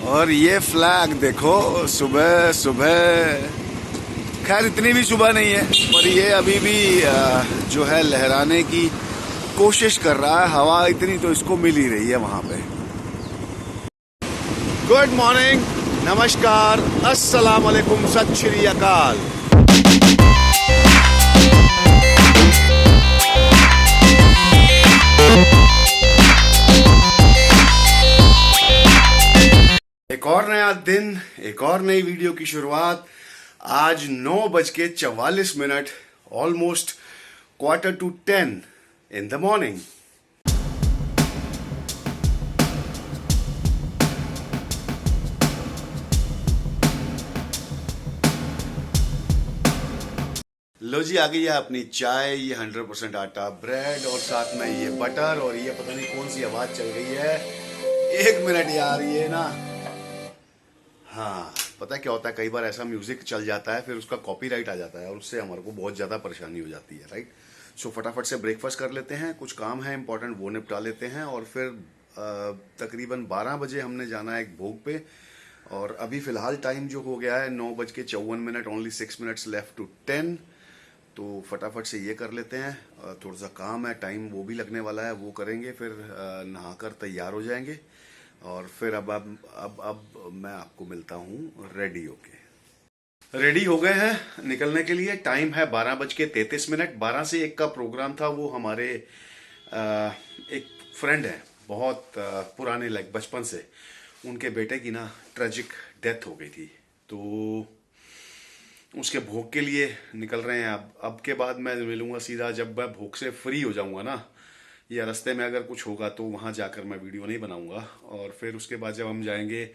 और ये फ्लैग देखो, सुबह सुबह, खैर इतनी भी सुबह नहीं है पर ये अभी भी जो है लहराने की कोशिश कर रहा है। हवा इतनी तो इसको मिल ही रही है वहां पे। गुड मॉर्निंग, नमस्कार, अस्सलाम वालेकुम, सत श्री अकाल। एक और नया दिन, एक और नई वीडियो की शुरुआत। आज 9:44, ऑलमोस्ट 9:45 इन द मॉर्निंग। लो जी, आ गई है अपनी चाय। ये 100% आटा, ब्रेड और साथ में ये बटर, और ये पता नहीं कौन सी आवाज चल रही है। 1 मिनट यार, ये ना, हाँ पता है क्या होता है, कई बार ऐसा म्यूजिक चल जाता है फिर उसका कॉपीराइट आ जाता है और उससे हमारे को बहुत ज़्यादा परेशानी हो जाती है, राइट। सो फटाफट से ब्रेकफास्ट कर लेते हैं, कुछ काम है इंपॉर्टेंट वो निपटा लेते हैं, और फिर तकरीबन 12 बजे हमने जाना है एक भोग पे। और अभी फ़िलहाल टाइम जो हो गया है 9:54, ओनली 6 मिनट्स लेफ्ट टू 10। तो फटाफट से ये कर लेते हैं, थोड़ा सा काम है, टाइम वो भी लगने वाला है, वो करेंगे, फिर नहाकर तैयार हो जाएंगे। और फिर अब मैं आपको मिलता हूँ रेडी होके। रेडी हो गए हैं निकलने के लिए। टाइम है 12:33। 12 से 1 का प्रोग्राम था। वो हमारे एक फ्रेंड है, बहुत पुराने, लाइक बचपन से, उनके बेटे की ना ट्रेजिक डेथ हो गई थी, तो उसके भोग के लिए निकल रहे हैं। अब के बाद मैं मिलूंगा सीधा जब मैं भोग से फ्री हो जाऊंगा ना, या रास्ते में अगर कुछ होगा तो वहाँ जाकर मैं वीडियो नहीं बनाऊंगा। और फिर उसके बाद जब हम जाएंगे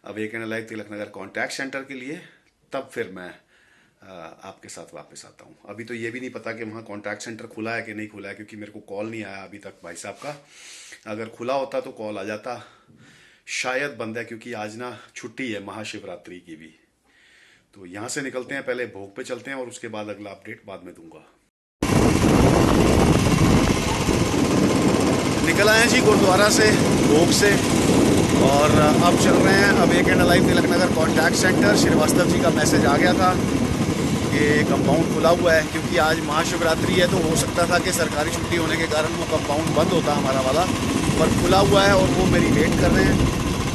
awake and alive Tilak Nagar contact centre के लिए, तब फिर मैं आपके साथ वापस आता हूँ। अभी तो ये भी नहीं पता कि वहाँ कॉन्टैक्ट सेंटर खुला है कि नहीं खुला है, क्योंकि मेरे को कॉल नहीं आया अभी तक भाई साहब का। अगर खुला होता तो कॉल आ जाता, शायद बंद है क्योंकि आज ना छुट्टी है महाशिवरात्रि की भी। तो यहाँ से निकलते हैं, पहले भोग पे चलते हैं और उसके बाद अगला अपडेट बाद में दूंगा। निकल आए जी गुरुद्वारा से, भोग से, और अब चल रहे हैं awake and alive Tilak Nagar contact centre. Shrivastava ji का मैसेज आ गया था कि कंपाउंड खुला हुआ है, क्योंकि आज महाशिवरात्रि है तो हो सकता था कि सरकारी छुट्टी होने के कारण वो कंपाउंड बंद होता हमारा वाला, पर खुला हुआ है और वो मेरी वेट कर रहे हैं।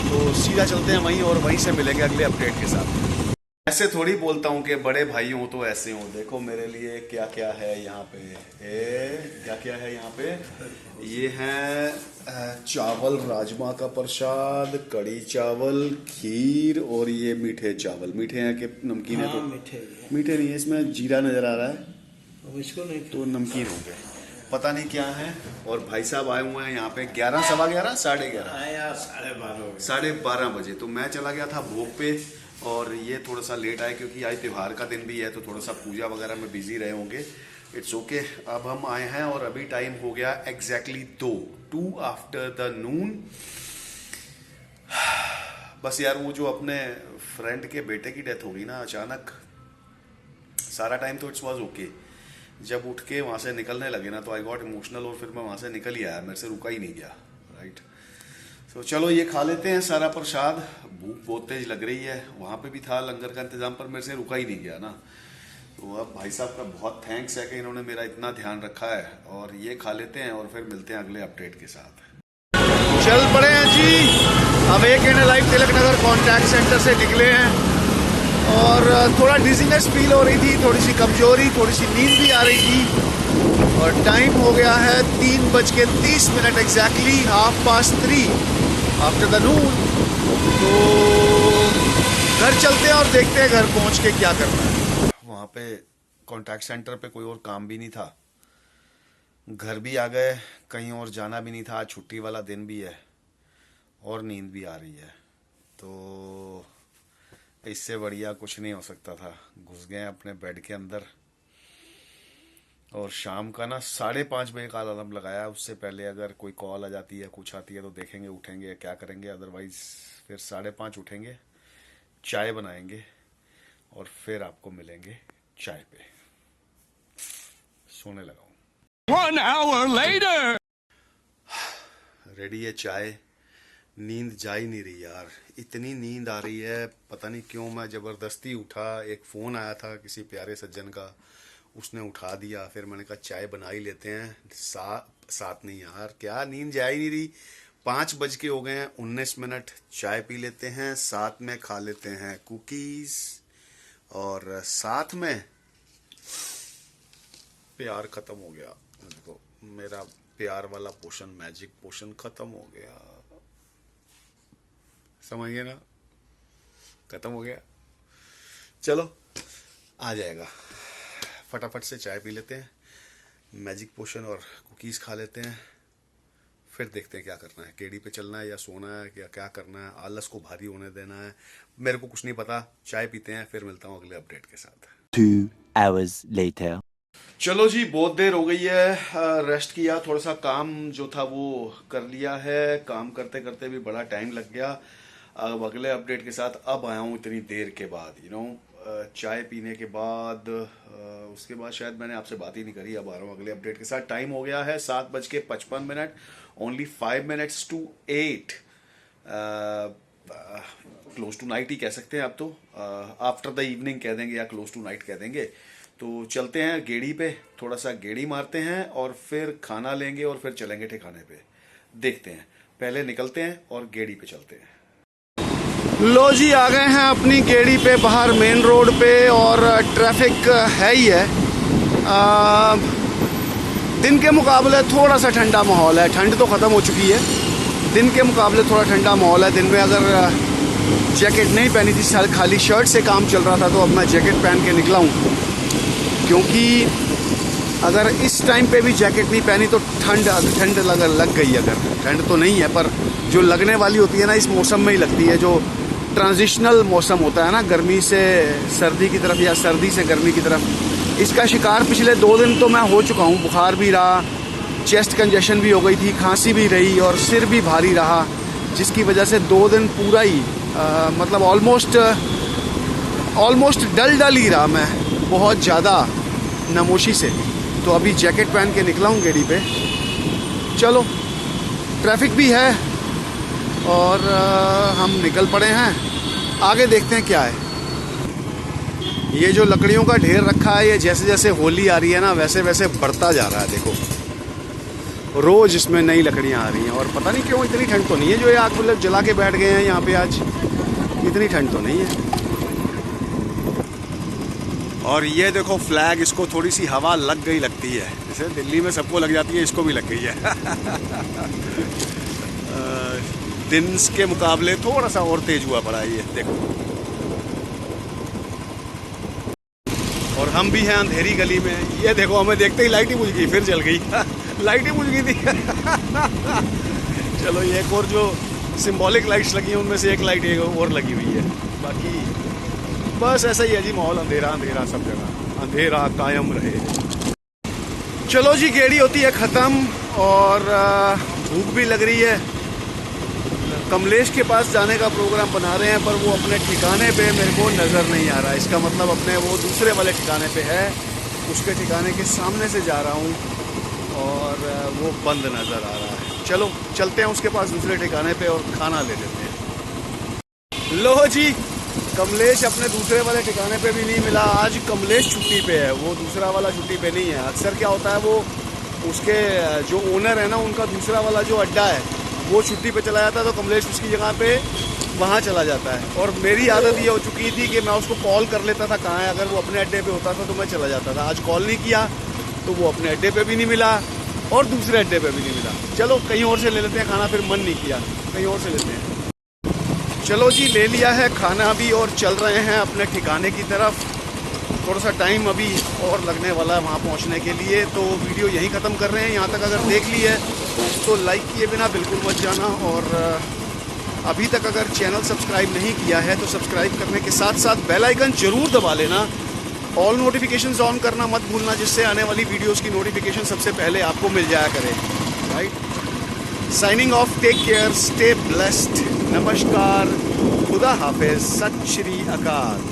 तो सीधा चलते हैं वहीं और वहीं से मिलेंगे अगले अपडेट के साथ। ऐसे थोड़ी बोलता हूँ कि बड़े भाई हो तो ऐसे हो। देखो मेरे लिए क्या क्या है यहाँ पे, क्या क्या है यहाँ पे। ये है चावल, राजमा का प्रसाद, कड़ी चावल, खीर, और ये मीठे चावल। मीठे हैं कि नमकीन है? तो मीठे नहीं है, इसमें जीरा नजर आ रहा है, इसको नहीं तो नमकीन होंगे, पता नहीं क्या है। और भाई साहब आए हुए हैं यहाँ पे 11, सवा 11, 11:30, 12:30 बजे। तो मैं चला गया था भोग पे, और ये थोड़ा सा लेट आए क्योंकि आज त्यौहार का दिन भी है, तो थोड़ा सा पूजा वगैरह में बिजी रहे होंगे। It's okay. अब हम आए हैं और अभी टाइम हो गया एग्जैक्टली 2 आफ्टर द नून। बस यार, वो जो अपने फ्रेंड के बेटे की डेथ हो गई ना अचानक, सारा टाइम तो इट्स वाज ओके। जब उठ के वहाँ से निकलने लगे ना तो आई गॉट इमोशनल, और फिर मैं वहाँ से निकल ही आया, मेरे से रुका ही नहीं गया, राइट। तो चलो ये खा लेते हैं सारा प्रसाद। भूख बहुत तेज लग रही है, वहाँ पे भी था लंगर का इंतजाम, पर मेरे से रुका ही नहीं गया ना। तो अब भाई साहब का बहुत थैंक्स है कि इन्होंने मेरा इतना ध्यान रखा है। और ये खा लेते हैं और फिर मिलते हैं अगले अपडेट के साथ। चल पड़े हैं जी, awake and alive Tilak Nagar contact centre से निकले हैं, और थोड़ा डिजीनेस फील हो रही थी, थोड़ी सी कमजोरी, थोड़ी सी नींद भी आ रही थी। और टाइम हो गया है 3:30, एग्जैक्टली 3:30 आफ्टर द नून। तो घर चलते हैं और देखते हैं घर पहुंच के क्या करना है। वहाँ पे कॉन्टैक्ट सेंटर पे कोई और काम भी नहीं था, घर भी आ गए, कहीं और जाना भी नहीं था, आज छुट्टी वाला दिन भी है और नींद भी आ रही है। तो इससे बढ़िया कुछ नहीं हो सकता था। घुस गए अपने बेड के अंदर, और शाम का ना 5:30 बजे का अलार्म लगाया। उससे पहले अगर कोई कॉल आ जाती है, कुछ आती है तो देखेंगे, उठेंगे क्या करेंगे। अदरवाइज फिर 5:30 उठेंगे, चाय बनाएंगे और फिर आपको मिलेंगे चाय पे। सोने लगा हूँ। 1 hour later. रेडी है चाय, नींद जा ही नहीं रही यार, इतनी नींद आ रही है, पता नहीं क्यों। मैं ज़बरदस्ती उठा, एक फ़ोन आया था किसी प्यारे सज्जन का, उसने उठा दिया। फिर मैंने कहा चाय बना ही लेते हैं। साथ नहीं यार, क्या नींद जा ही नहीं रही। 5 बज के हो गए हैं 19 मिनट। चाय पी लेते हैं, साथ में खा लेते हैं कुकीज़, और साथ में प्यार ख़त्म हो गया। देखो मेरा प्यार वाला पोशन, मैजिक पोशन ख़त्म हो गया, समझिए ना, ख़त्म हो गया। चलो आ जाएगा, फटाफट से चाय पी लेते हैं, मैजिक पोशन और कुकीज़ खा लेते हैं, फिर देखते हैं क्या करना है। केडी पे चलना है या सोना है, या क्या करना है, आलस को भारी होने देना है, मेरे को कुछ नहीं पता। चाय पीते हैं, फिर मिलता हूँ अगले अपडेट के साथ। 2 hours later. चलो जी, बहुत देर हो गई है, रेस्ट किया, थोड़ा सा काम जो था वो कर लिया है। काम करते करते भी बड़ा टाइम लग गया। अब अगले अपडेट के साथ अब आया हूँ इतनी देर के बाद, चाय पीने के बाद। उसके बाद शायद मैंने आपसे बात ही नहीं करी। अब आ रहा हूँ अगले अपडेट के साथ। टाइम हो गया है 7:55, only 5 minutes to 8। Close to night ही कह सकते हैं आप तो, आफ्टर द इवनिंग कह देंगे या क्लोज टू नाइट कह देंगे। तो चलते हैं गेड़ी पे, थोड़ा सा गेड़ी मारते हैं और फिर खाना लेंगे और फिर चलेंगे ठिकाने पे। देखते हैं, पहले निकलते हैं और गेड़ी पे चलते हैं। लो जी, आ गए हैं अपनी गेड़ी पे, बाहर मेन रोड पे, और ट्रैफिक है ही है। दिन के मुकाबले थोड़ा सा ठंडा माहौल है। ठंड तो ख़त्म हो चुकी है, दिन के मुकाबले थोड़ा ठंडा माहौल है। दिन में अगर जैकेट नहीं पहनी थी, खाली शर्ट से काम चल रहा था, तो अब मैं जैकेट पहन के निकला हूँ, क्योंकि अगर इस टाइम पे भी जैकेट नहीं पहनी तो ठंड लग गई। अगर ठंड तो नहीं है, पर जो लगने वाली होती है ना, इस मौसम में ही लगती है। जो ट्रांजिशनल मौसम होता है ना, गर्मी से सर्दी की तरफ या सर्दी से गर्मी की तरफ, इसका शिकार पिछले 2 दिन तो मैं हो चुका हूँ। बुखार भी रहा, चेस्ट कंजेशन भी हो गई थी, खांसी भी रही और सिर भी भारी रहा, जिसकी वजह से 2 दिन पूरा ही मतलब ऑलमोस्ट डल ही रहा मैं, बहुत ज़्यादा नमोशी से। तो अभी जैकेट पहन के निकला हूँ गेड़ी पे। चलो, ट्रैफिक भी है और हम निकल पड़े हैं, आगे देखते हैं क्या है। ये जो लकड़ियों का ढेर रखा है, ये जैसे जैसे होली आ रही है ना, वैसे वैसे बढ़ता जा रहा है। देखो, रोज़ इसमें नई लकड़ियाँ आ रही हैं, और पता नहीं क्यों इतनी ठंड तो नहीं है। जो ये आग मतलब जला के बैठ गए हैं यहाँ पे आज, इतनी ठंड तो नहीं है। और ये देखो फ्लैग, इसको थोड़ी सी हवा लग गई लगती है, जैसे दिल्ली में सबको लग जाती है, इसको भी लग गई है। दिन के मुकाबले थोड़ा सा और तेज हुआ पड़ा है ये, देखो। और हम भी हैं अंधेरी गली में। ये देखो, हमें देखते ही लाइट ही बुझ गई, फिर जल गई। लाइट ही बुझ गई थी। चलो, ये एक और जो सिंबॉलिक लाइट्स लगी हैं, उनमें से एक लाइट एक और लगी हुई है। बाकी बस ऐसा ही है जी माहौल, अंधेरा अंधेरा सब जगह, अंधेरा कायम रहे। चलो जी, गेड़ी होती है ख़त्म और भूख भी लग रही है। कमलेश के पास जाने का प्रोग्राम बना रहे हैं, पर वो अपने ठिकाने पे मेरे को नज़र नहीं आ रहा। इसका मतलब अपने वो दूसरे वाले ठिकाने पे है, उसके ठिकाने के सामने से जा रहा हूँ और वो बंद नज़र आ रहा है। चलो चलते हैं उसके पास दूसरे ठिकाने पे और खाना ले लेते हैं। लो जी, कमलेश अपने दूसरे वाले ठिकाने पे भी नहीं मिला। आज कमलेश छुट्टी पे है, वो दूसरा वाला छुट्टी पे नहीं है। अक्सर क्या होता है, वो उसके जो ओनर है ना, उनका दूसरा वाला जो अड्डा है, वो छुट्टी पे चला जाता है, तो कमलेश उसकी जगह पे वहाँ चला जाता है। और मेरी आदत ये हो चुकी थी कि मैं उसको कॉल कर लेता था कहाँ है। अगर वो अपने अड्डे पे होता था तो मैं चला जाता था। आज कॉल नहीं किया तो वो अपने अड्डे पे भी नहीं मिला और दूसरे अड्डे पे भी नहीं मिला। चलो कहीं और से ले लेते हैं खाना, फिर मन नहीं किया, कहीं और से लेते हैं। चलो जी, ले लिया है खाना भी और चल रहे हैं अपने ठिकाने की तरफ। थोड़ा सा टाइम अभी और लगने वाला है वहाँ पहुँचने के लिए, तो वीडियो यहीं ख़त्म कर रहे हैं। यहाँ तक अगर देख ली है तो लाइक किए बिना बिल्कुल मत जाना, और अभी तक अगर चैनल सब्सक्राइब नहीं किया है तो सब्सक्राइब करने के साथ साथ बेल आइकन ज़रूर दबा लेना। ऑल नोटिफिकेशंस ऑन करना मत भूलना, जिससे आने वाली वीडियोस की नोटिफिकेशन सबसे पहले आपको मिल जाया करे। Right, signing off, take care, stay blessed, नमस्कार, खुदा हाफिज, सत श्री अकाल।